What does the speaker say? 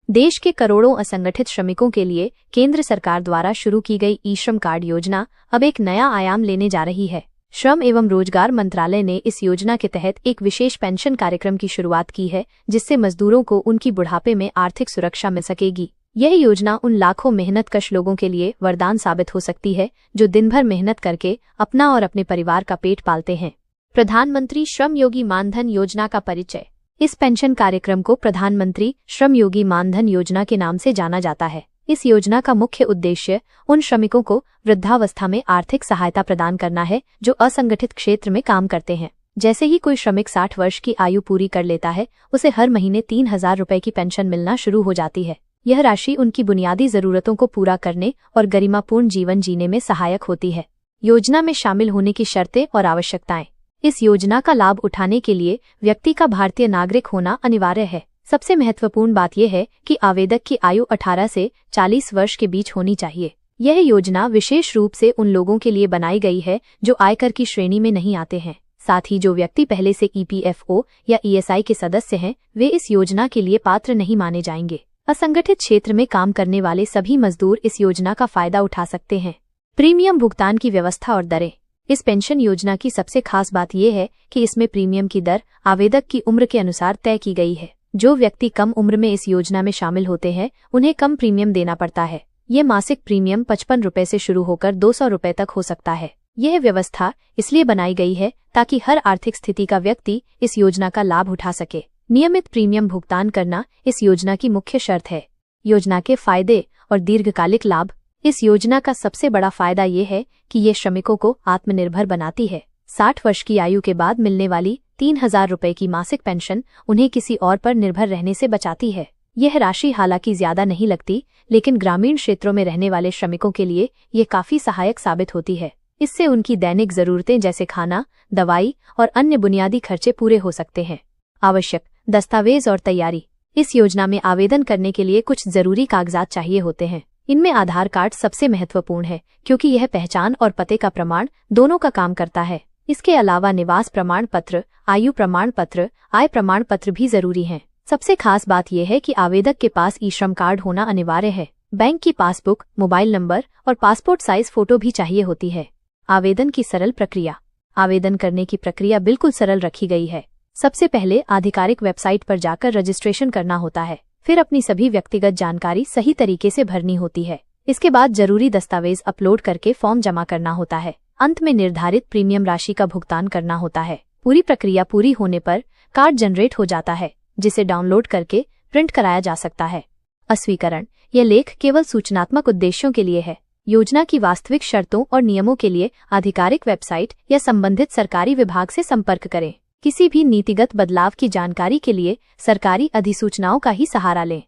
देश के करोड़ों असंगठित श्रमिकों के लिए केंद्र सरकार द्वारा शुरू की गई ई-श्रम कार्ड योजना अब एक नया आयाम लेने जा रही है। श्रम एवं रोजगार मंत्रालय ने इस योजना के तहत एक विशेष पेंशन कार्यक्रम की शुरुआत की है, जिससे मजदूरों को उनकी बुढ़ापे में आर्थिक सुरक्षा मिल सकेगी। यह योजना उन लाखों मेहनतकश लोगों के लिए वरदान साबित हो सकती है जो दिन भर मेहनत करके अपना और अपने परिवार का पेट पालते हैं। प्रधानमंत्री श्रम योगी मानधन योजना का परिचय। इस पेंशन कार्यक्रम को प्रधानमंत्री श्रम योगी मानधन योजना के नाम से जाना जाता है। इस योजना का मुख्य उद्देश्य उन श्रमिकों को वृद्धावस्था में आर्थिक सहायता प्रदान करना है जो असंगठित क्षेत्र में काम करते हैं। जैसे ही कोई श्रमिक 60 वर्ष की आयु पूरी कर लेता है, उसे हर महीने 3,000 रुपए की पेंशन मिलना शुरू हो जाती है। यह राशि उनकी बुनियादी जरूरतों को पूरा करने और गरिमापूर्ण जीवन जीने में सहायक होती है। योजना में शामिल होने की शर्तें और आवश्यकताएं। इस योजना का लाभ उठाने के लिए व्यक्ति का भारतीय नागरिक होना अनिवार्य है। सबसे महत्वपूर्ण बात यह है कि आवेदक की आयु 18 से 40 वर्ष के बीच होनी चाहिए। यह योजना विशेष रूप से उन लोगों के लिए बनाई गई है जो आयकर की श्रेणी में नहीं आते हैं। साथ ही जो व्यक्ति पहले से EPFO या ESI के सदस्य हैं, वे इस योजना के लिए पात्र नहीं माने जाएंगे। असंगठित क्षेत्र में काम करने वाले सभी मजदूर इस योजना का फायदा उठा सकते हैं। प्रीमियम भुगतान की व्यवस्था और दरें। इस पेंशन योजना की सबसे खास बात यह है कि इसमें प्रीमियम की दर आवेदक की उम्र के अनुसार तय की गई है। जो व्यक्ति कम उम्र में इस योजना में शामिल होते हैं, उन्हें कम प्रीमियम देना पड़ता है। ये मासिक प्रीमियम 55 रुपए से शुरू होकर 200 रुपए तक हो सकता है। यह व्यवस्था इसलिए बनाई गई है ताकि हर आर्थिक स्थिति का व्यक्ति इस योजना का लाभ उठा सके। नियमित प्रीमियम भुगतान करना इस योजना की मुख्य शर्त है। योजना के फायदे और दीर्घकालिक लाभ। इस योजना का सबसे बड़ा फायदा ये है कि ये श्रमिकों को आत्मनिर्भर बनाती है। 60 वर्ष की आयु के बाद मिलने वाली 3,000 रुपए की मासिक पेंशन उन्हें किसी और पर निर्भर रहने से बचाती है। यह राशि हालांकि ज्यादा नहीं लगती, लेकिन ग्रामीण क्षेत्रों में रहने वाले श्रमिकों के लिए ये काफी सहायक साबित होती है। इससे उनकी दैनिक जरूरतें जैसे खाना, दवाई और अन्य बुनियादी खर्चे पूरे हो सकते हैं। आवश्यक दस्तावेज और तैयारी। इस योजना में आवेदन करने के लिए कुछ जरूरी कागजात चाहिए होते हैं। इनमें आधार कार्ड सबसे महत्वपूर्ण है, क्योंकि यह पहचान और पते का प्रमाण दोनों का काम करता है। इसके अलावा निवास प्रमाण पत्र, आयु प्रमाण पत्र, आय प्रमाण पत्र भी जरूरी हैं। सबसे खास बात यह है कि आवेदक के पास ई-श्रम कार्ड होना अनिवार्य है। बैंक की पासबुक, मोबाइल नंबर और पासपोर्ट साइज फोटो भी चाहिए होती है। आवेदन की सरल प्रक्रिया। आवेदन करने की प्रक्रिया बिल्कुल सरल रखी गई है। सबसे पहले आधिकारिक वेबसाइट पर जाकर रजिस्ट्रेशन करना होता है। फिर अपनी सभी व्यक्तिगत जानकारी सही तरीके से भरनी होती है। इसके बाद जरूरी दस्तावेज अपलोड करके फॉर्म जमा करना होता है। अंत में निर्धारित प्रीमियम राशि का भुगतान करना होता है। पूरी प्रक्रिया पूरी होने पर कार्ड जनरेट हो जाता है, जिसे डाउनलोड करके प्रिंट कराया जा सकता है। अस्वीकरण। यह लेख केवल सूचनात्मक उद्देश्यों के लिए है। योजना की वास्तविक शर्तों और नियमों के लिए आधिकारिक वेबसाइट या संबंधित सरकारी विभाग से संपर्क करें। किसी भी नीतिगत बदलाव की जानकारी के लिए सरकारी अधिसूचनाओं का ही सहारा लें।